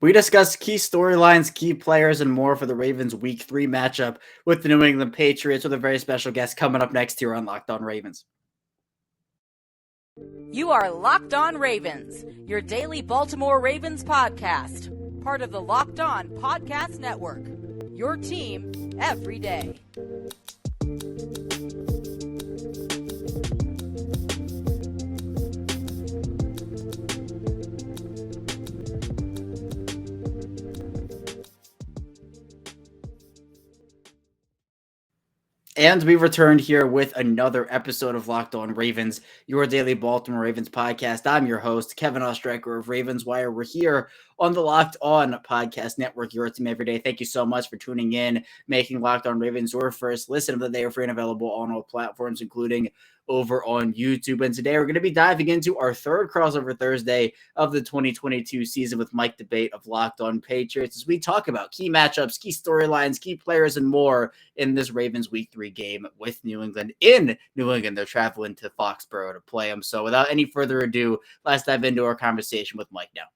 We discuss key storylines, key players, and more for the Ravens Week 3 matchup with the New England Patriots with a very special guest coming up next here on Locked On Ravens. You are Locked On Ravens, your daily Baltimore Ravens podcast, part of the Locked On Podcast Network, your team every day. And we returned here with another episode of Locked On Ravens, your daily Baltimore Ravens podcast. I'm your host, Kevin Ostreicher of Ravens Wire. We're here on the Locked On Podcast Network, your team every day. Thank you so much for tuning in, making Locked On Ravens your first listen of the day. We're free and available on all platforms, including over on YouTube. And today we're going to be diving into our third crossover Thursday of the 2022 season with Mike Debate of Locked On Patriots as we talk about key matchups, key storylines, key players, and more in this Ravens Week 3 game with New England. In New England, they're traveling to Foxborough to play them. So without any further ado, let's dive into our conversation with Mike now.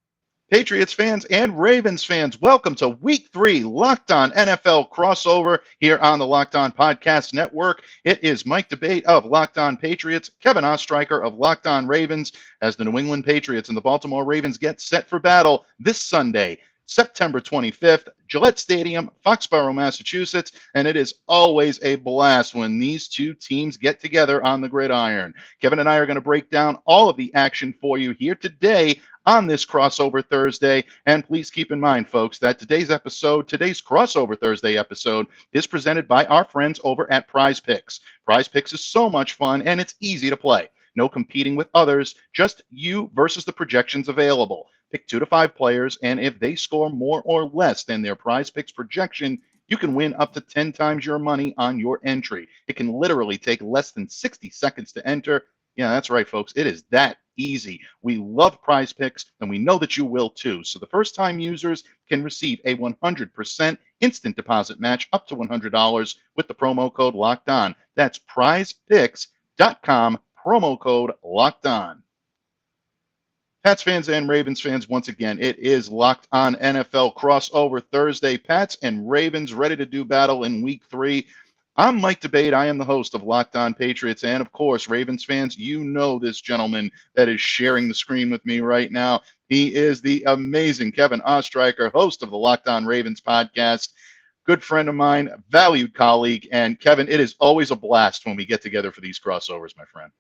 Patriots fans and Ravens fans, welcome to Week 3 Locked On NFL crossover here on the Locked On Podcast Network. It is Mike Debate of Locked On Patriots, Kevin Ostreicher of Locked On Ravens, as the New England Patriots and the Baltimore Ravens get set for battle this Sunday, September 25th, Gillette Stadium, Foxborough, Massachusetts, and it is always a blast when these two teams get together on the gridiron. Kevin and I are going to break down all of the action for you here today on this crossover Thursday. And please keep in mind, folks, that today's crossover Thursday episode is presented by our friends over at Prize Picks. Prize Picks is so much fun and it's easy to play. No competing with others, just you versus the projections available. Pick 2 to 5 players, and if they score more or less than their Prize Picks projection, you can win up to 10 times your money on your entry. It can literally take less than 60 seconds to enter. Yeah, that's right, folks. It is that easy. We love Prize Picks, and we know that you will too. So the first-time users can receive a 100% instant deposit match up to $100 with the promo code Locked On. That's prizepicks.com, promo code Locked On. Pats fans and Ravens fans, once again, it is Locked On NFL crossover Thursday. Pats and Ravens ready to do battle in Week 3. I'm Mike Debate. I am the host of Locked On Patriots. And, of course, Ravens fans, you know this gentleman that is sharing the screen with me right now. He is the amazing Kevin Ostreicher, host of the Locked On Ravens podcast, good friend of mine, valued colleague. And, Kevin, it is always a blast when we get together for these crossovers, my friend.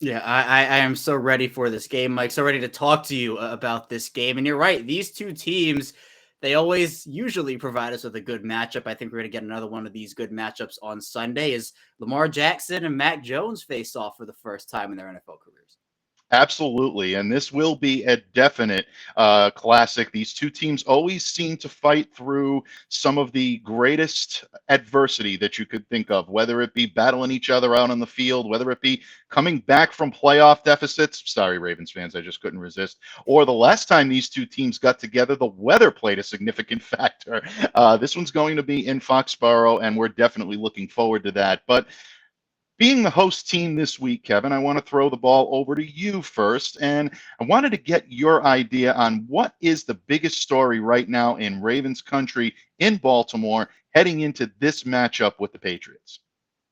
Yeah, I am so ready for this game, Mike. So ready to talk to you about this game. And you're right. These two teams, they always usually provide us with a good matchup. I think we're going to get another one of these good matchups on Sunday as Lamar Jackson and Mac Jones face off for the first time in their NFL careers. Absolutely, and this will be a definite classic. These two teams always seem to fight through some of the greatest adversity that you could think of, whether it be battling each other out on the field, whether it be coming back from playoff deficits. Sorry, Ravens fans, I just couldn't resist. Or the last time these two teams got together, the weather played a significant factor. This one's going to be in Foxborough, and we're definitely looking forward to that. But being the host team this week, Kevin, I want to throw the ball over to you first, and I wanted to get your idea on what is the biggest story right now in Ravens country in Baltimore heading into this matchup with the Patriots.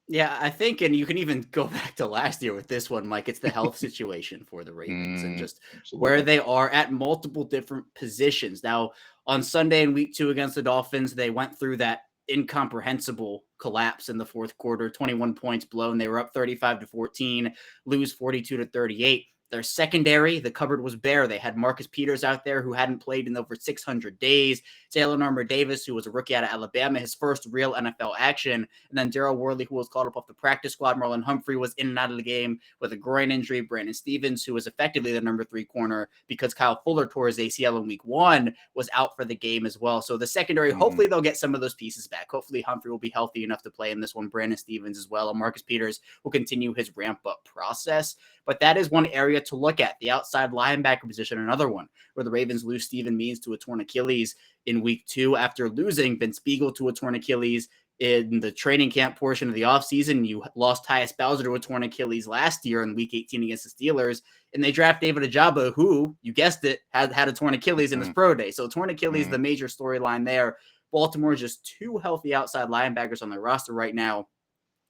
Yeah, I think, and you can even go back to last year with this one, Mike, it's the health situation for the Ravens and just where they are at multiple different positions. Now, on Sunday in Week 2 against the Dolphins, they went through that incomprehensible collapse in the fourth quarter, 21 points blown. They were up 35-14, lose 42-38. Their secondary, the cupboard was bare. They had Marcus Peters out there who hadn't played in over 600 days. Taylor Armour-Davis, who was a rookie out of Alabama, his first real NFL action. And then Daryl Worley, who was called up off the practice squad. Marlon Humphrey was in and out of the game with a groin injury. Brandon Stevens, who was effectively the number 3 corner because Kyle Fuller tore his ACL in Week 1, was out for the game as well. So the secondary, hopefully they'll get some of those pieces back. Hopefully Humphrey will be healthy enough to play in this one. Brandon Stevens as well. And Marcus Peters will continue his ramp-up process. But that is one area to look at. The outside linebacker position, another one where the Ravens lose Stephen Means to a torn Achilles in Week 2 after losing Vince Spiegel to a torn Achilles, in the training camp portion of the offseason. You lost Tyus Bowser to a torn Achilles last year in week 18 against the Steelers, and they draft David Ojabo, who, you guessed it, had a torn Achilles in his pro day. So torn Achilles, the major storyline there. Baltimore just 2 healthy outside linebackers on their roster right now.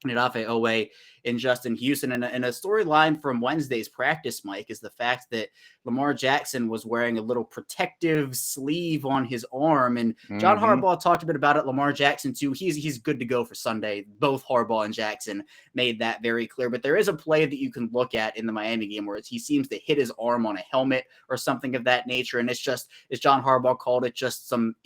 Odafe Owe and Justin Houston. And a storyline from Wednesday's practice, Mike, is the fact that Lamar Jackson was wearing a little protective sleeve on his arm. And John Harbaugh talked a bit about it. Lamar Jackson, too. He's good to go for Sunday. Both Harbaugh and Jackson made that very clear. But there is a play that you can look at in the Miami game where he seems to hit his arm on a helmet or something of that nature. And it's just, as John Harbaugh called it, just some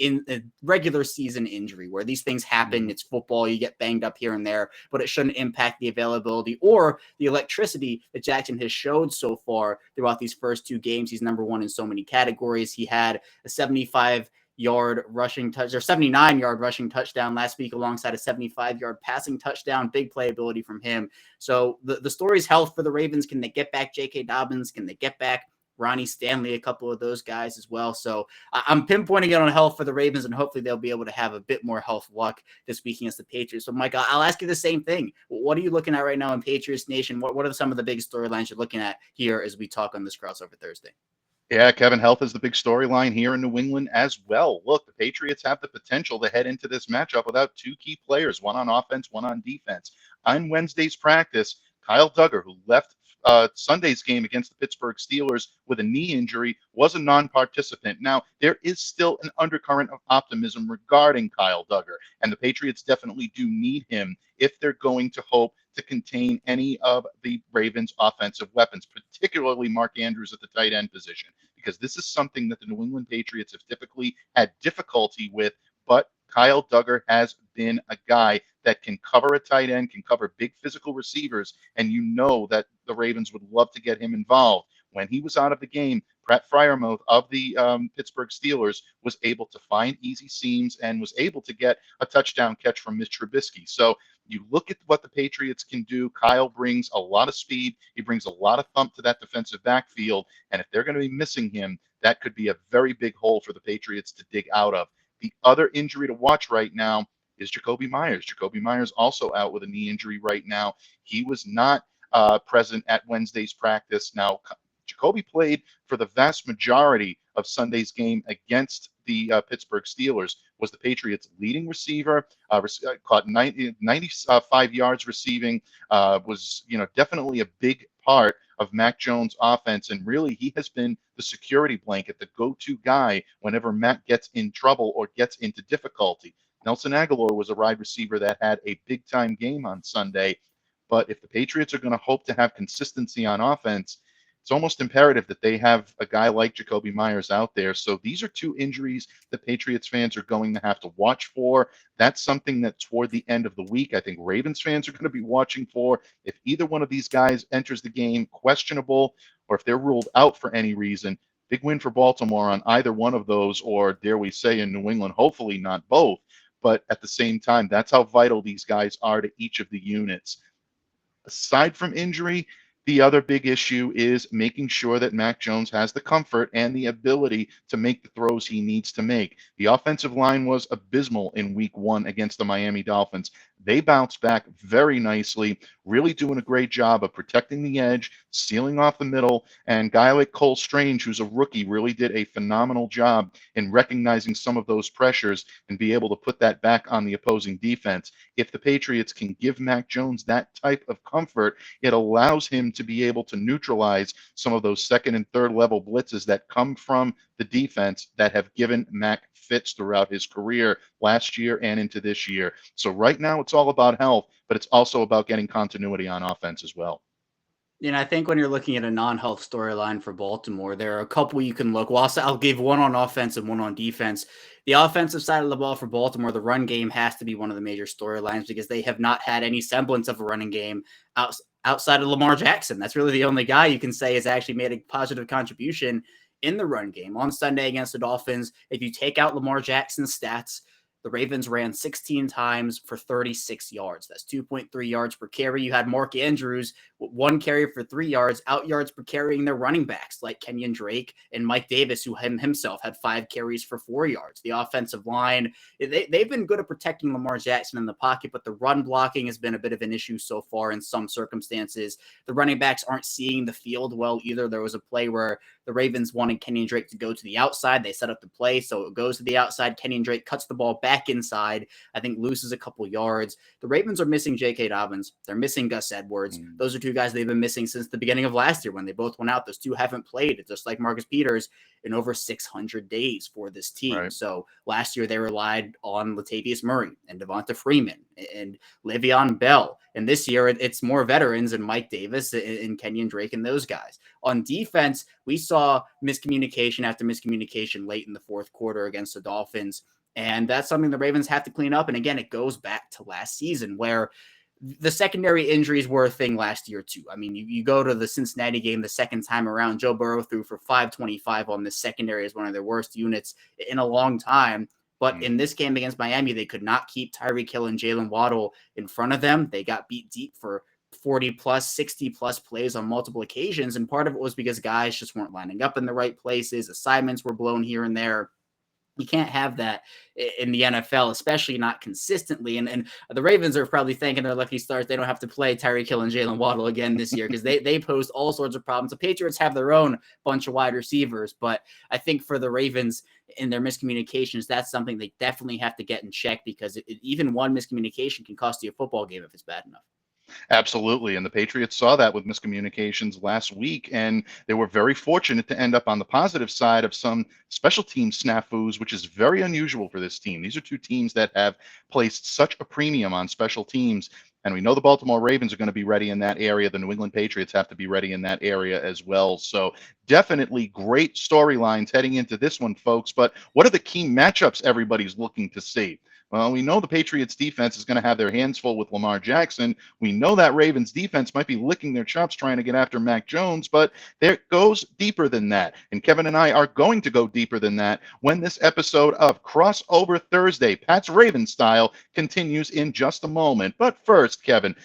regular season injury where these things happen. It's football. You get banged up here and there, but it shouldn't impact the availability or the electricity that Jackson has showed so far throughout these first 2 games. He's number 1 in so many categories. He had a 75-yard rushing touch or 79-yard rushing touchdown last week alongside a 75-yard passing touchdown. Big playability from him. So the story's health for the Ravens. Can they get back J.K. Dobbins? Can they get back Ronnie Stanley, a couple of those guys as well? So I'm pinpointing it on health for the Ravens, and hopefully they'll be able to have a bit more health luck this week against the Patriots. So, Mike, I'll ask you the same thing. What are you looking at right now in Patriots Nation? What are some of the big storylines you're looking at here as we talk on this crossover Thursday? Yeah, Kevin, health is the big storyline here in New England as well. Look, the Patriots have the potential to head into this matchup without 2 key players, one on offense, one on defense. On Wednesday's practice, Kyle Duggar, who left Sunday's game against the Pittsburgh Steelers with a knee injury, was a non-participant. Now, there is still an undercurrent of optimism regarding Kyle Duggar, and the Patriots definitely do need him if they're going to hope to contain any of the Ravens' offensive weapons, particularly Mark Andrews at the tight end position, because this is something that the New England Patriots have typically had difficulty with, but Kyle Duggar has been a guy that can cover a tight end, can cover big physical receivers, and you know that the Ravens would love to get him involved. When he was out of the game, Pratt Freiermuth of the Pittsburgh Steelers was able to find easy seams and was able to get a touchdown catch from Mitch Trubisky. So you look at what the Patriots can do. Kyle brings a lot of speed. He brings a lot of thump to that defensive backfield. And if they're going to be missing him, that could be a very big hole for the Patriots to dig out of. The other injury to watch right now is Jakobi Meyers. Jakobi Meyers also out with a knee injury right now. He was not present at Wednesday's practice. Now, Jakobi played for the vast majority of Sunday's game against the Pittsburgh Steelers, was the Patriots' leading receiver, caught 95 yards receiving, was definitely a big part of Mac Jones' offense, and really he has been the security blanket, the go-to guy whenever Mac gets in trouble or gets into difficulty. Nelson Aguilar was a wide receiver that had a big-time game on Sunday, but if the Patriots are going to hope to have consistency on offense, it's almost imperative that they have a guy like Jakobi Meyers out there. So these are 2 injuries that Patriots fans are going to have to watch for. That's something that toward the end of the week, I think Ravens fans are going to be watching for. If either one of these guys enters the game questionable, or if they're ruled out for any reason, big win for Baltimore on either one of those, or dare we say in New England, hopefully not both. But at the same time, that's how vital these guys are to each of the units. Aside from injury, the other big issue is making sure that Mac Jones has the comfort and the ability to make the throws he needs to make. The offensive line was abysmal in week 1 against the Miami Dolphins. They bounced back very nicely, really doing a great job of protecting the edge, sealing off the middle, and a guy like Cole Strange, who's a rookie, really did a phenomenal job in recognizing some of those pressures and be able to put that back on the opposing defense. If the Patriots can give Mac Jones that type of comfort, it allows him to be able to neutralize some of those second and third level blitzes that come from the defense that have given Mac fits throughout his career last year and into this year. So right now it's all about health, but it's also about getting continuity on offense as well. I think when you're looking at a non-health storyline for Baltimore, there are a couple you can look. Well, I'll give one on offense and one on defense. The offensive side of the ball for Baltimore, the run game has to be one of the major storylines because they have not had any semblance of a running game outside of Lamar Jackson. That's really the only guy you can say has actually made a positive contribution in the run game. On Sunday against the Dolphins, if you take out Lamar Jackson's stats, the Ravens ran 16 times for 36 yards. That's 2.3 yards per carry. You had Mark Andrews 1 carry for 3 yards, out yards per carrying their running backs like Kenyon Drake and Mike Davis, who himself had 5 carries for 4 yards. The offensive line, they've been good at protecting Lamar Jackson in the pocket, but the run blocking has been a bit of an issue so far in some circumstances. The running backs aren't seeing the field well either. There was a play where the Ravens wanted Kenyon Drake to go to the outside. They set up the play, so it goes to the outside. Kenyon Drake cuts the ball back inside, I think loses a couple yards. The Ravens are missing J.K. Dobbins. They're missing Gus Edwards. Those are 2 guys they've been missing since the beginning of last year when they both went out. Those 2 haven't played, just like Marcus Peters, in over 600 days for this team. Right. So last year they relied on Latavius Murray and Devonta Freeman and Le'Veon Bell. And this year it's more veterans and Mike Davis and Kenyon Drake and those guys. On defense, we saw miscommunication after miscommunication late in the fourth quarter against the Dolphins. And that's something the Ravens have to clean up. And again, it goes back to last season where the secondary injuries were a thing last year too. I mean, you go to the Cincinnati game the second time around, Joe Burrow threw for 525 on the secondary as one of their worst units in a long time. But in this game against Miami, they could not keep Tyreek Hill and Jalen Waddle in front of them. They got beat deep for 40 plus, 60 plus plays on multiple occasions. And part of it was because guys just weren't lining up in the right places. Assignments were blown here and there. You can't have that in the NFL, especially not consistently. And the Ravens are probably thanking their lucky stars they don't have to play Tyreek Hill and Jalen Waddle again this year because they posed all sorts of problems. The Patriots have their own bunch of wide receivers, but I think for the Ravens in their miscommunications, that's something they definitely have to get in check because even one miscommunication can cost you a football game if it's bad enough. Absolutely. And the Patriots saw that with miscommunications last week, and they were very fortunate to end up on the positive side of some special team snafus, which is very unusual for this team. These are 2 teams that have placed such a premium on special teams. And we know the Baltimore Ravens are going to be ready in that area. The New England Patriots have to be ready in that area as well. So definitely great storylines heading into this one, folks. But what are the key matchups everybody's looking to see? Well, we know the Patriots defense is going to have their hands full with Lamar Jackson. We know that Ravens defense might be licking their chops trying to get after Mac Jones, but there goes deeper than that. And Kevin and I are going to go deeper than that when this episode of Crossover Thursday, Pat's Ravens style, continues in just a moment. But first, Kevin,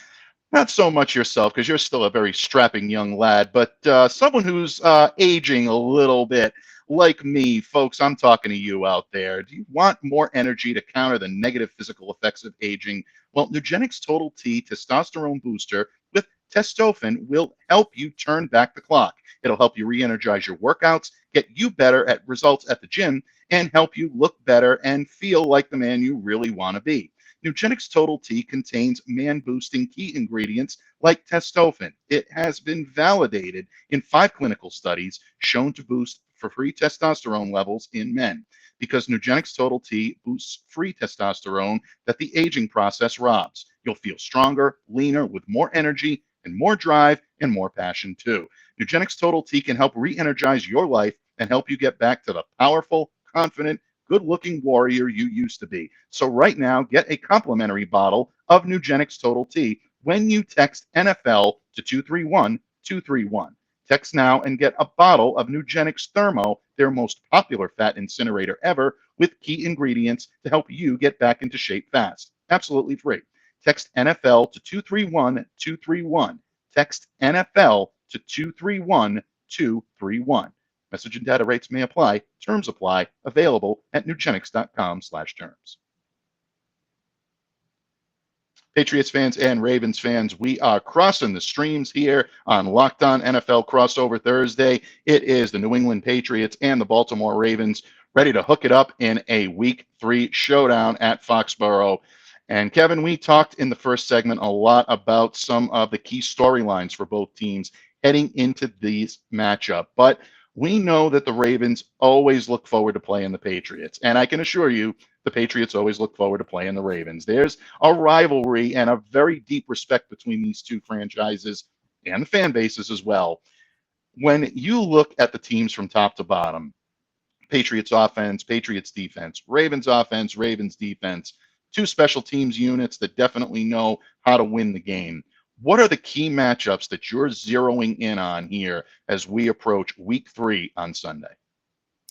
not so much yourself because you're still a very strapping young lad, but someone who's aging a little bit. Like me, folks, I'm talking to you out there. Do you want more energy to counter the negative physical effects of aging? Well, Nugenix Total T testosterone booster with testofen will help you turn back the clock. It'll help you re-energize your workouts, get you better at results at the gym, and help you look better and feel like the man you really want to be. Nugenix Total T contains man-boosting key ingredients like testofen. It has been validated in 5 clinical studies shown to boost for free testosterone levels in men because Nugenix Total T boosts free testosterone that the aging process robs. You'll feel stronger, leaner, with more energy and more drive and more passion too. Nugenix Total T can help re-energize your life and help you get back to the powerful, confident, good-looking warrior you used to be. So right now, get a complimentary bottle of Nugenix Total T when you text NFL to 231-231. Text now and get a bottle of Nugenix Thermo, their most popular fat incinerator ever, with key ingredients to help you get back into shape fast. Absolutely free. Text NFL to 231-231. Text NFL to 231-231. Message and data rates may apply. Terms apply. Available at nugenix.com/terms. Patriots fans and Ravens fans, we are crossing the streams here on Locked On NFL Crossover Thursday. It is the New England Patriots and the Baltimore Ravens ready to hook it up in a Week 3 showdown at Foxborough. And Kevin, we talked in the first segment a lot about some of the key storylines for both teams heading into this matchup. But we know that the Ravens always look forward to playing the Patriots. And I can assure you, the Patriots always look forward to playing the Ravens. There's a rivalry and a very deep respect between these 2 franchises and the fan bases as well. When you look at the teams from top to bottom, Patriots offense, Patriots defense, Ravens offense, Ravens defense, 2 special teams units that definitely know how to win the game. What are the key matchups that you're zeroing in on here as we approach Week 3 on Sunday?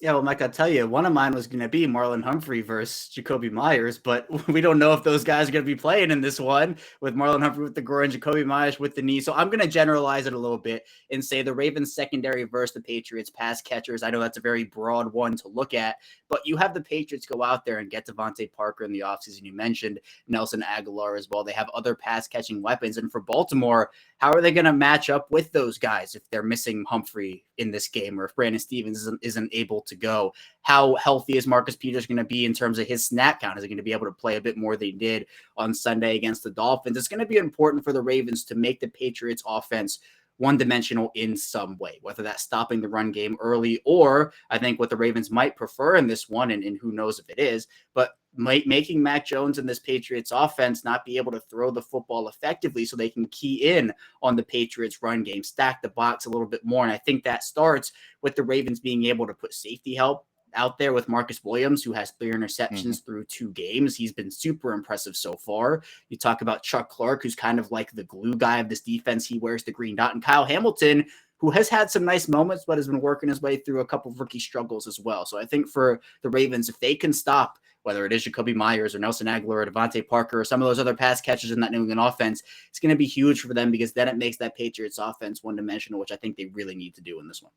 Yeah, well, Mike, I'll tell you, one of mine was going to be Marlon Humphrey versus Jacoby Myers, but we don't know if those guys are going to be playing in this one with Marlon Humphrey with the groin, Jacoby Myers with the knee. So I'm going to generalize it a little bit and say the Ravens secondary versus the Patriots pass catchers. I know that's a very broad one to look at, but you have the Patriots go out there and get Devontae Parker in the offseason. You mentioned Nelson Aguilar as well. They have other pass catching weapons. And for Baltimore, how are they going to match up with those guys if they're missing Humphrey in this game or if Brandon Stevens isn't able to go? How healthy is Marcus Peters going to be in terms of his snap count? Is he going to be able to play a bit more than he did on Sunday against the Dolphins? It's going to be important for the Ravens to make the Patriots offense one-dimensional in some way, whether that's stopping the run game early or I think what the Ravens might prefer in this one, and who knows if it is, but making Mac Jones and this Patriots offense not be able to throw the football effectively so they can key in on the Patriots run game, stack the box a little bit more. And I think that starts with the Ravens being able to put safety help out there with Marcus Williams, who has 3 interceptions through 2 games. He's been super impressive so far. You talk about Chuck Clark, who's kind of like the glue guy of this defense. He wears the green dot. And Kyle Hamilton, who has had some nice moments, but has been working his way through a couple of rookie struggles as well. So I think for the Ravens, if they can stop, whether it is Jacoby Myers or Nelson Aguilar or Devontae Parker or some of those other pass catchers in that New England offense, it's going to be huge for them because then it makes that Patriots offense one-dimensional, which I think they really need to do in this one.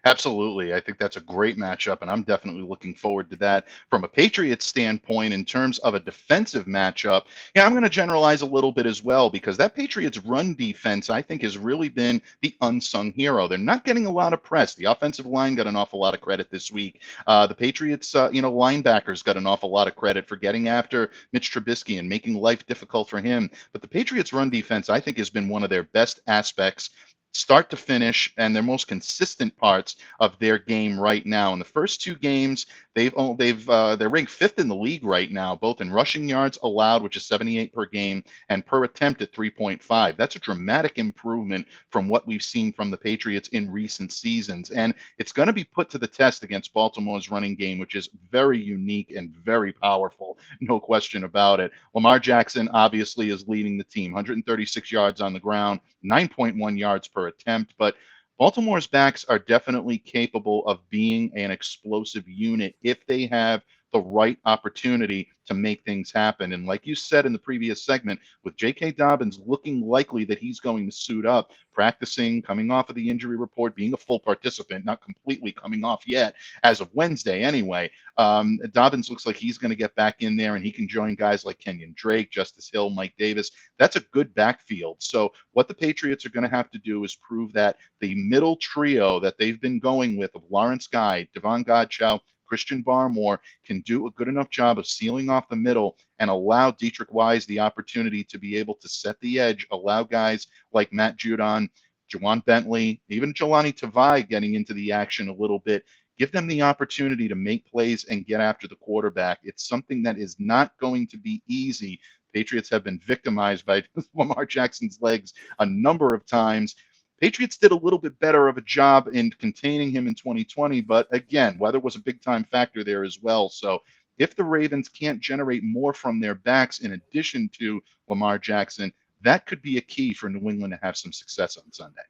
Absolutely. I think that's a great matchup, and I'm definitely looking forward to that. From a Patriots standpoint, in terms of a defensive matchup, yeah, I'm going to generalize a little bit as well because that Patriots run defense, I think, has really been the unsung hero. They're not getting a lot of press. The offensive line got an awful lot of credit this week. The Patriots, linebackers got an awful lot of credit for getting after Mitch Trubisky and making life difficult for him. But the Patriots run defense, I think, has been one of their best aspects start to finish and their most consistent parts of their game right now. In the first 2 games, they're ranked 5th in the league right now, both in rushing yards allowed, which is 78 per game, and per attempt at 3.5. That's a dramatic improvement from what we've seen from the Patriots in recent seasons. And it's going to be put to the test against Baltimore's running game, which is very unique and very powerful. No question about it. Lamar Jackson obviously is leading the team, 136 yards on the ground, 9.1 yards per attempt, but Baltimore's backs are definitely capable of being an explosive unit if they have the right opportunity to make things happen. And like you said in the previous segment, with J.K. Dobbins looking likely that he's going to suit up, practicing, coming off of the injury report, being a full participant, not completely coming off yet, as of Wednesday anyway, Dobbins looks like he's going to get back in there and he can join guys like Kenyon Drake, Justice Hill, Mike Davis. That's a good backfield. So what the Patriots are going to have to do is prove that the middle trio that they've been going with of Lawrence Guy, Devon Godchow, Christian Barmore can do a good enough job of sealing off the middle and allow Dietrich Wise the opportunity to be able to set the edge, allow guys like Matt Judon, Juwan Bentley, even Jelani Tavai getting into the action a little bit, give them the opportunity to make plays and get after the quarterback. It's something that is not going to be easy. Patriots have been victimized by Lamar Jackson's legs a number of times. Patriots did a little bit better of a job in containing him in 2020, but again, weather was a big-time factor there as well. So if the Ravens can't generate more from their backs in addition to Lamar Jackson, that could be a key for New England to have some success on Sunday.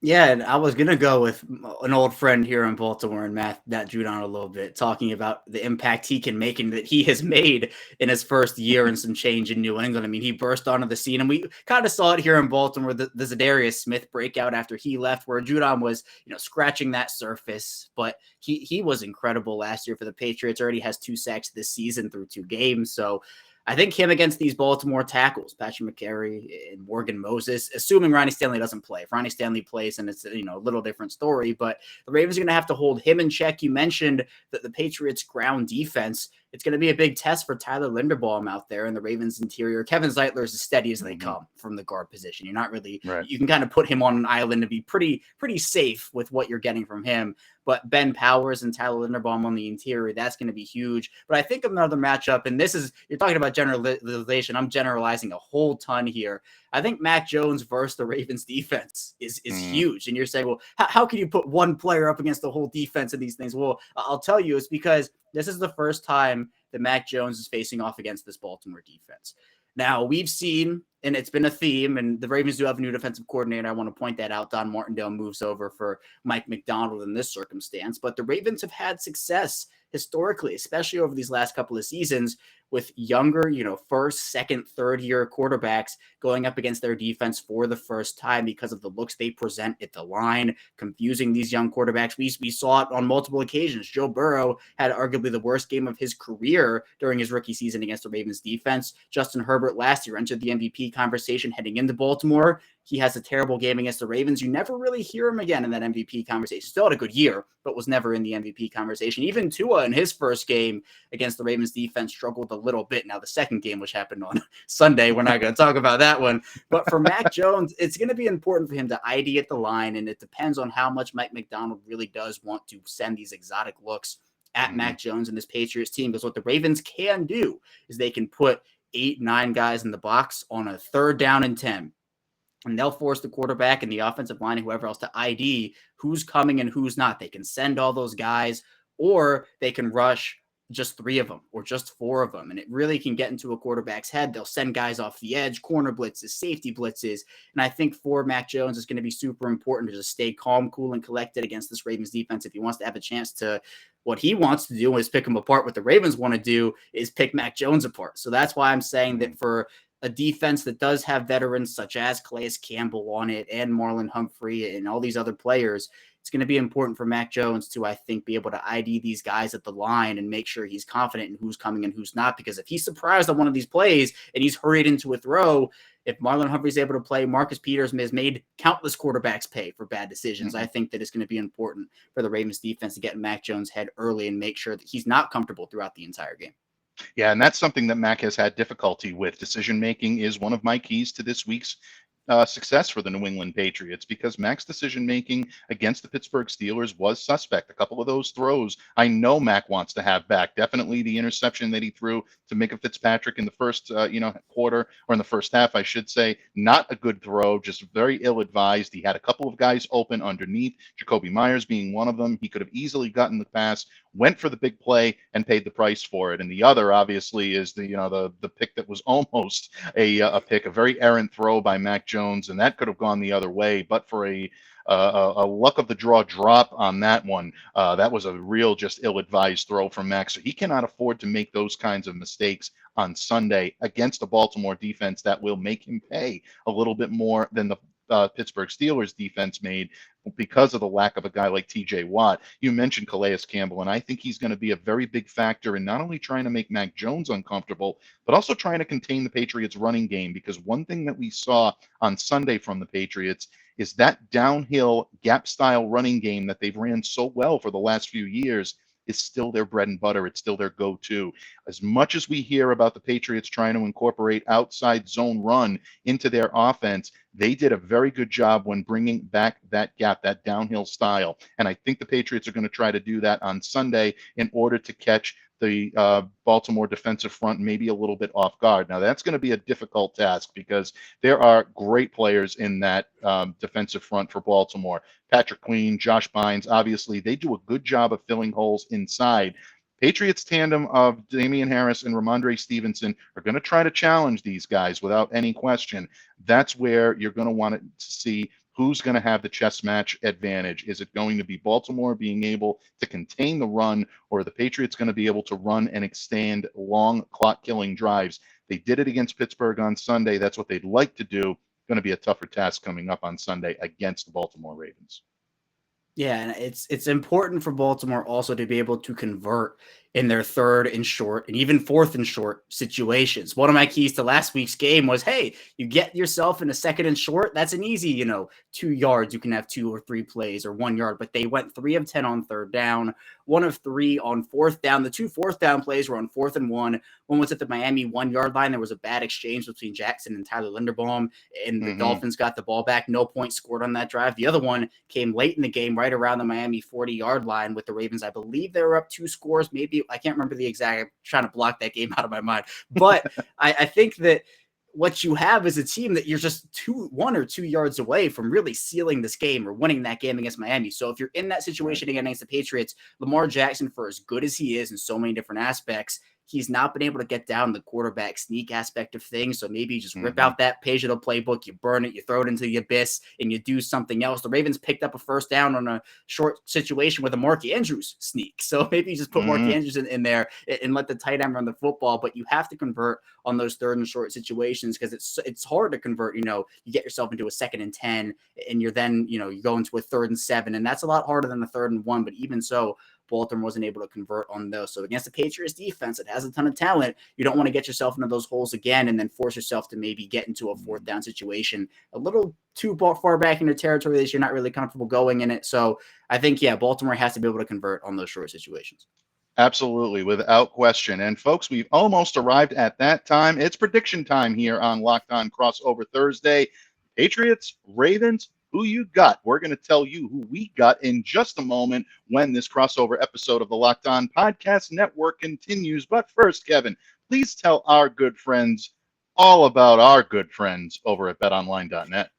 Yeah, and I was going to go with an old friend here in Baltimore and Matt Judon a little bit, talking about the impact he can make and that he has made in his first year and some change in New England. I mean, he burst onto the scene, and we kind of saw it here in Baltimore, the Zadarius Smith breakout after he left, where Judon was, scratching that surface. But he was incredible last year for the Patriots, already has 2 sacks this season through 2 games. So I think him against these Baltimore tackles, Patrick McCary and Morgan Moses, assuming Ronnie Stanley doesn't play. If Ronnie Stanley plays, and it's a little different story, but the Ravens are going to have to hold him in check. You mentioned that the Patriots' ground defense, it's going to be a big test for Tyler Linderbaum out there in the Ravens interior. Kevin Zeitler is as steady as they come from the guard position. You're not really, You can kind of put him on an island to be pretty safe with what you're getting from him. But Ben Powers and Tyler Linderbaum on the interior, that's going to be huge. But I think another matchup, and this is, you're talking about generalization. I'm generalizing a whole ton here. I think Mac Jones versus the Ravens defense is huge. And you're saying, well, how can you put one player up against the whole defense of these things? Well, I'll tell you, it's because this is the first time that Mac Jones is facing off against this Baltimore defense. Now, we've seen and it's been a theme, and the Ravens do have a new defensive coordinator. I want to point that out. Don Martindale moves over for Mike McDonald in this circumstance. But the Ravens have had success historically, especially over these last couple of seasons, with younger, first, second, third year quarterbacks going up against their defense for the first time because of the looks they present at the line, confusing these young quarterbacks. We saw it on multiple occasions. Joe Burrow had arguably the worst game of his career during his rookie season against the Ravens defense. Justin Herbert last year entered the MVP conversation heading into Baltimore. He has a terrible game against the Ravens. You never really hear him again in that MVP conversation. Still had a good year, but was never in the MVP conversation. Even Tua in his first game against the Ravens defense struggled a little bit. Now, the second game, which happened on Sunday, we're not going to talk about that one. But for Mac Jones, it's going to be important for him to ID at the line, and it depends on how much Mike McDonald really does want to send these exotic looks at Mac Jones and this Patriots team. Because what the Ravens can do is they can put 8-9 guys in the box on a 3rd down and 10. And they'll force the quarterback and the offensive line and whoever else to ID who's coming and who's not. They can send all those guys, or they can rush just 3 of them or just 4 of them. And it really can get into a quarterback's head. They'll send guys off the edge, corner blitzes, safety blitzes. And I think for Mac Jones, it's going to be super important to just stay calm, cool, and collected against this Ravens defense. If he wants to have a chance to, what he wants to do is pick him apart. What the Ravens want to do is pick Mac Jones apart. So that's why I'm saying that for a defense that does have veterans such as Calais Campbell on it and Marlon Humphrey and all these other players, it's going to be important for Mac Jones to, I think, be able to ID these guys at the line and make sure he's confident in who's coming and who's not. Because if he's surprised on one of these plays and he's hurried into a throw, if Marlon Humphrey's able to play, Marcus Peters has made countless quarterbacks pay for bad decisions. I think that it's going to be important for the Ravens defense to get in Mac Jones' head early and make sure that he's not comfortable throughout the entire game. Yeah, and that's something that Mac has had difficulty with. Decision making is one of my keys to this week's success for the New England Patriots, because Mac's decision making against the Pittsburgh Steelers was suspect. A couple of those throws I know Mac wants to have back. Definitely the interception that he threw to Minka Fitzpatrick in the first quarter, or in the first half, I should say. Not a good throw, just very ill-advised. He had a couple of guys open underneath, Jacoby Myers being one of them. He could have easily gotten the pass, went for the big play, and paid the price for it. And the other, obviously, is the pick that was almost a pick, a very errant throw by Mac Jones, and that could have gone the other way, but for a luck of the draw drop on that one. That was a real just ill-advised throw from Mac. So he cannot afford to make those kinds of mistakes on Sunday against a Baltimore defense that will make him pay a little bit more than the Pittsburgh Steelers defense made, because of the lack of a guy like TJ Watt. You mentioned Calais Campbell, and I think he's going to be a very big factor in not only trying to make Mac Jones uncomfortable, but also trying to contain the Patriots running game. Because one thing that we saw on Sunday from the Patriots is that downhill gap style running game that they've ran so well for the last few years is still their bread and butter. It's still their go-to. As much as we hear about the Patriots trying to incorporate outside zone run into their offense, they did a very good job when bringing back that gap, that downhill style. And I think the Patriots are going to try to do that on Sunday in order to catch the Baltimore defensive front maybe a little bit off guard. Now, that's going to be a difficult task because there are great players in that defensive front for Baltimore. Patrick Queen, Josh Bynes, obviously, they do a good job of filling holes inside. Patriots tandem of Damian Harris and Ramondre Stevenson are going to try to challenge these guys without any question. That's where you're going to want to see who's going to have the chess match advantage. Is it going to be Baltimore being able to contain the run, or are the Patriots going to be able to run and extend long clock-killing drives? They did it against Pittsburgh on Sunday. That's what they'd like to do. Going to be a tougher task coming up on Sunday against the Baltimore Ravens. Yeah, and it's important for Baltimore also to be able to convert in their third and short and even fourth and short situations. One of my keys to last week's game was, hey, you get yourself in a second and short, that's an easy, 2 yards. You can have 2 or 3 plays or 1 yard, but they went 3 of 10 on third down, 1 of 3 on fourth down. The 2 fourth down plays were on 4th and 1. One was at the Miami 1 yard line. There was a bad exchange between Jackson and Tyler Linderbaum, and the Dolphins got the ball back. No points scored on that drive. The other one came late in the game, right around the Miami 40-yard line with the Ravens. I believe they were up 2 scores, maybe. I can't remember the exact. I'm trying to block that game out of my mind. But I think that what you have is a team that you're just 1 or 2 yards away from really sealing this game or winning that game against Miami. So if you're in that situation against the Patriots, Lamar Jackson, for as good as he is in so many different aspects, he's not been able to get down the quarterback sneak aspect of things. So maybe you just rip Mhm. out that page of the playbook, you burn it, you throw it into the abyss, and you do something else. The Ravens picked up a first down on a short situation with a Mark Andrews sneak. So maybe you just put Mark Andrews in there and let the tight end run the football, but you have to convert on those third and short situations because it's hard to convert. You get yourself into a 2nd and 10 and you're then, you go into a 3rd and 7, and that's a lot harder than a 3rd and 1. But even so, Baltimore wasn't able to convert on those. So against the Patriots defense, it has a ton of talent. You don't want to get yourself into those holes again and then force yourself to maybe get into a 4th down situation a little too far back in your territory that you're not really comfortable going in it. So I think, Baltimore has to be able to convert on those short situations. Absolutely, without question. And folks, we've almost arrived at that time. It's prediction time here on Locked On Crossover Thursday. Patriots, Ravens, who you got? We're going to tell you who we got in just a moment when this crossover episode of the Locked On Podcast Network continues. But first, Kevin, please tell our good friends all about our good friends over at betonline.net.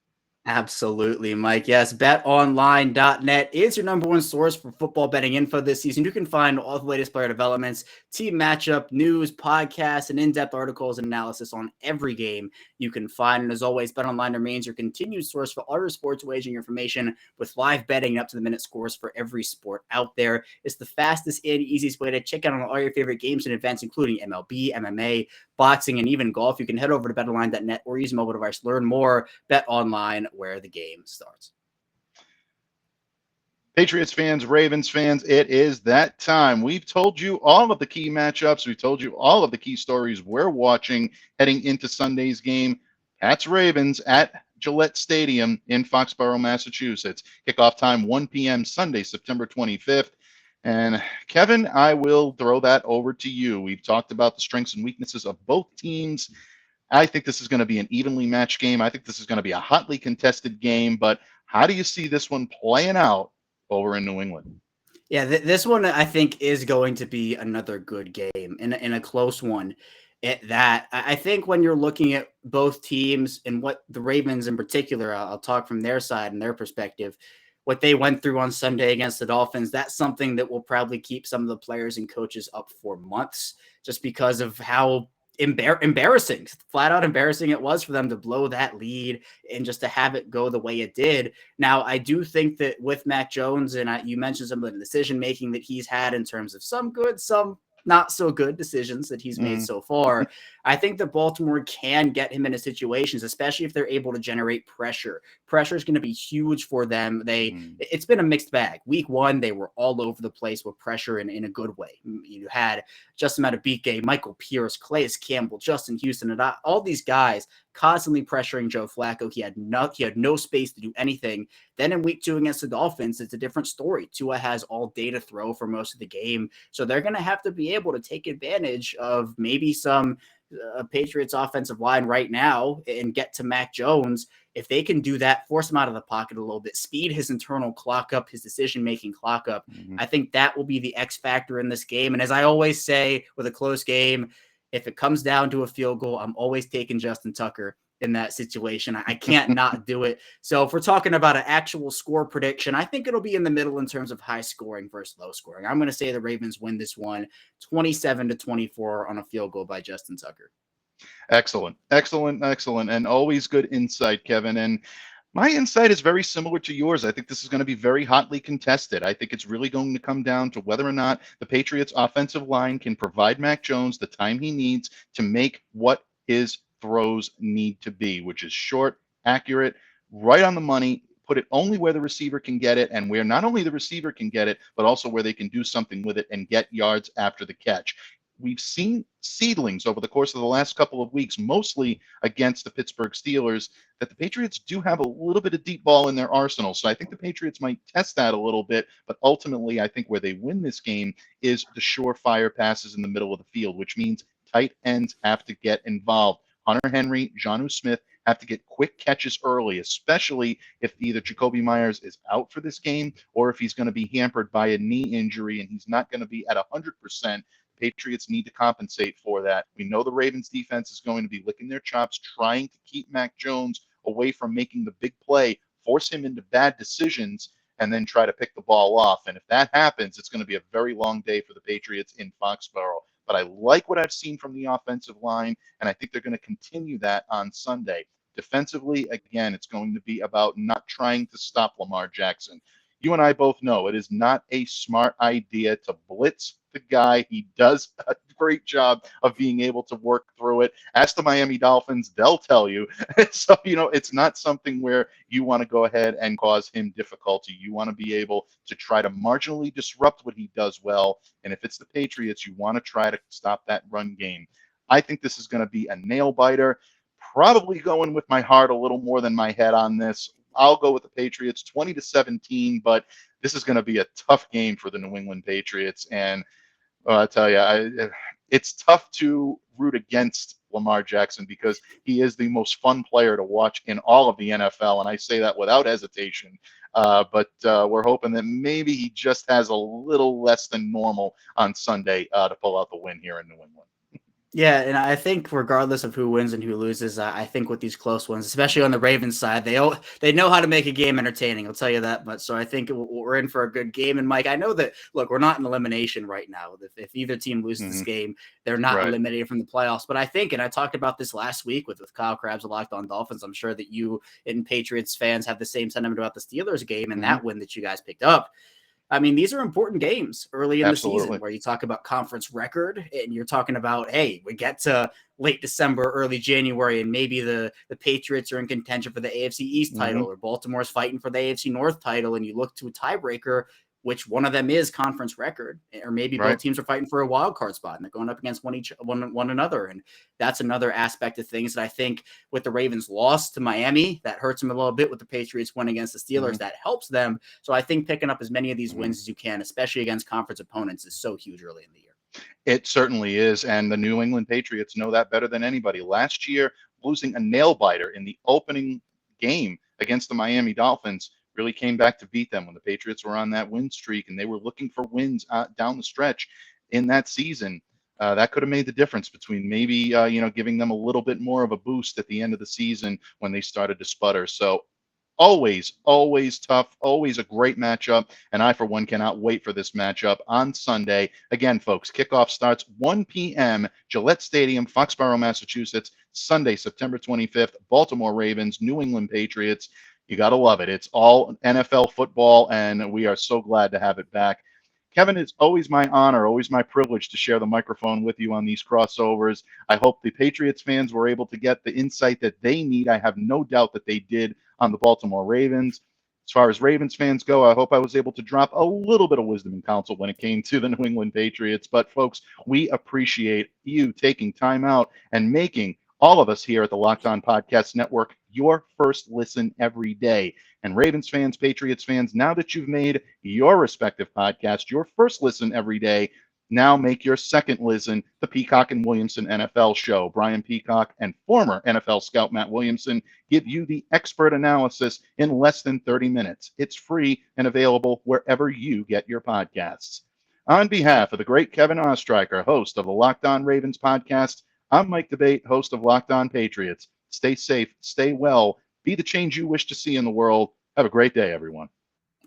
Absolutely, Mike. Yes, betonline.net is your number one source for football betting info this season. You can find all the latest player developments, team matchup, news, podcasts, and in-depth articles and analysis on every game you can find. And as always, BetOnline remains your continued source for all your sports wagering information with live betting up to the minute scores for every sport out there. It's the fastest and easiest way to check out on all your favorite games and events, including MLB, MMA, boxing, and even golf. You can head over to betonline.net or use mobile device to learn more. BetOnline, where the game starts. Patriots fans, Ravens fans, it is that time. We've told you all of the key matchups. We've told you all of the key stories we're watching heading into Sunday's game. Pats Ravens at Gillette Stadium in Foxborough, Massachusetts. Kickoff time 1 p.m. Sunday, September 25th. And Kevin, I will throw that over to you. We've talked about the strengths and weaknesses of both teams. I think this is going to be an evenly matched game. I think this is going to be a hotly contested game. But how do you see this one playing out over in New England? Yeah, this one I think is going to be another good game and a close one. At that, I think when you're looking at both teams and what the Ravens in particular, I'll talk from their side and their perspective, what they went through on Sunday against the Dolphins, that's something that will probably keep some of the players and coaches up for months just because of how embarrassing, flat out embarrassing it was for them to blow that lead and just to have it go the way it did. Now, I do think that with Mac Jones, and you mentioned some of the decision making that he's had in terms of some good, some not so good decisions that he's made so far. I think that Baltimore can get him into situations, especially if they're able to generate pressure. Pressure is going to be huge for them. It's been a mixed bag. Week 1, they were all over the place with pressure in a good way. You had Justin Madubuike, Michael Pierce, Calais Campbell, Justin Houston, and all these guys constantly pressuring Joe Flacco. He had no space to do anything. Then in week 2 against the Dolphins, it's a different story. Tua has all day to throw for most of the game. So they're going to have to be able to take advantage of maybe some Patriots offensive line right now and get to Mac Jones. If they can do that, force him out of the pocket a little bit, speed his internal clock up, his decision-making clock up, I think that will be the X factor in this game. And as I always say with a close game, if it comes down to a field goal, I'm always taking Justin Tucker in that situation. I can't not do it. So if we're talking about an actual score prediction, I think it'll be in the middle in terms of high scoring versus low scoring. I'm going to say the Ravens win this one 27-24 on a field goal by Justin Tucker. Excellent. And always good insight, Kevin. And my insight is very similar to yours. I think this is going to be very hotly contested. I think it's really going to come down to whether or not the Patriots offensive line can provide Mac Jones the time he needs to make what his throws need to be, which is short, accurate, right on the money, put it only where the receiver can get it, and where not only the receiver can get it, but also where they can do something with it and get yards after the catch. We've seen seedlings over the course of the last couple of weeks, mostly against the Pittsburgh Steelers, that the Patriots do have a little bit of deep ball in their arsenal. So I think the Patriots might test that a little bit, but ultimately I think where they win this game is the surefire passes in the middle of the field, which means tight ends have to get involved. Hunter Henry, Jonnu Smith have to get quick catches early, especially if either Jacoby Myers is out for this game or if he's going to be hampered by a knee injury and he's not going to be at 100%. Patriots need to compensate for that. We know the Ravens defense is going to be licking their chops, trying to keep Mac Jones away from making the big play, force him into bad decisions, and then try to pick the ball off. And if that happens, it's going to be a very long day for the Patriots in Foxborough. but I like what I've seen from the offensive line, and I think they're going to continue that on Sunday. Defensively, again, it's going to be about not trying to stop Lamar Jackson. You and I both know it is not a smart idea to blitz the guy. He does a great job of being able to work through it. Ask the Miami Dolphins, they'll tell you. So, it's not something where you want to go ahead and cause him difficulty. You want to be able to try to marginally disrupt what he does well. And if it's the Patriots, you want to try to stop that run game. I think this is going to be a nail biter. Probably going with my heart a little more than my head on this. I'll go with the Patriots 20-17, but this is going to be a tough game for the New England Patriots. And I tell you, it's tough to root against Lamar Jackson because he is the most fun player to watch in all of the NFL. And I say that without hesitation. But we're hoping that maybe he just has a little less than normal on Sunday to pull out the win here in New England. Yeah, and I think regardless of who wins and who loses, I think with these close ones, especially on the Ravens side, they know how to make a game entertaining. I'll tell you that much. So I think we're in for a good game. And Mike, I know that, look, we're not in elimination right now. If either team loses this game, they're not eliminated from the playoffs. But I think, and I talked about this last week with Kyle Krabs of Locked On Dolphins, I'm sure that you and Patriots fans have the same sentiment about the Steelers game and that win that you guys picked up. I mean, these are important games early in the season where you talk about conference record and you're talking about, hey, we get to late December, early January, and maybe the Patriots are in contention for the AFC East title or Baltimore's fighting for the AFC North title, and you look to a tiebreaker, which one of them is conference record, or maybe both teams are fighting for a wild card spot and they're going up against one another. And that's another aspect of things that I think with the Ravens loss to Miami, that hurts them a little bit. With the Patriots win against the Steelers, that helps them. So I think picking up as many of these wins as you can, especially against conference opponents, is so huge early in the year. It certainly is. And the New England Patriots know that better than anybody. Last year, losing a nail biter in the opening game against the Miami Dolphins really came back to beat them when the Patriots were on that win streak and they were looking for wins down the stretch in that season. That could have made the difference between maybe, giving them a little bit more of a boost at the end of the season when they started to sputter. So always tough, always a great matchup. And I, for one, cannot wait for this matchup on Sunday. Again, folks, kickoff starts 1 p.m. Gillette Stadium, Foxborough, Massachusetts, Sunday, September 25th, Baltimore Ravens, New England Patriots. You got to love it. It's all NFL football, and we are so glad to have it back. Kevin, it's always my honor, always my privilege to share the microphone with you on these crossovers. I hope the Patriots fans were able to get the insight that they need. I have no doubt that they did on the Baltimore Ravens. As far as Ravens fans go, I hope I was able to drop a little bit of wisdom and counsel when it came to the New England Patriots. But, folks, we appreciate you taking time out and making all of us here at the Locked On Podcast Network your first listen every day. And Ravens fans, Patriots fans, now that you've made your respective podcast your first listen every day, now make your second listen the Peacock and Williamson NFL show. Brian Peacock and former NFL scout Matt Williamson give you the expert analysis in less than 30 minutes. It's free and available wherever you get your podcasts. On behalf of the great Kevin Ostreicher, host of the Locked On Ravens podcast, I'm Mike DeBate, host of Locked On Patriots. Stay safe, stay well, be the change you wish to see in the world. Have a great day, everyone.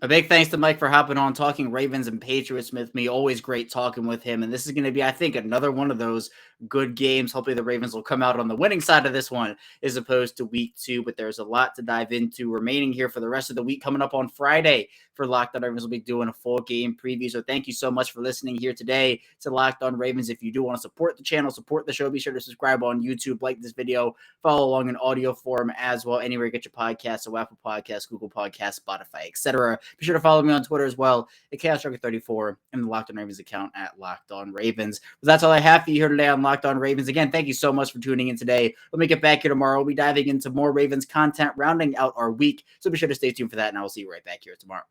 A big thanks to Mike for hopping on, talking Ravens and Patriots with me. Always great talking with him. And this is going to be, I think, another one of those good games. Hopefully the Ravens will come out on the winning side of this one as opposed to week 2. But there's a lot to dive into remaining here for the rest of the week. Coming up on Friday for Locked On Ravens, we'll be doing a full game preview. So thank you so much for listening here today to Locked On Ravens. If you do want to support the channel, support the show, be sure to subscribe on YouTube, like this video, follow along in audio form as well, anywhere you get your podcasts, so Apple Podcasts, Google Podcasts, Spotify, etc. Be sure to follow me on Twitter as well at ChaosStruggle34 and the Locked On Ravens account at Locked On Ravens. But that's all I have for you here today on Locked On Ravens. Again, thank you so much for tuning in today. Let me get back here tomorrow. We'll be diving into more Ravens content, rounding out our week. So be sure to stay tuned for that, and I will see you right back here tomorrow.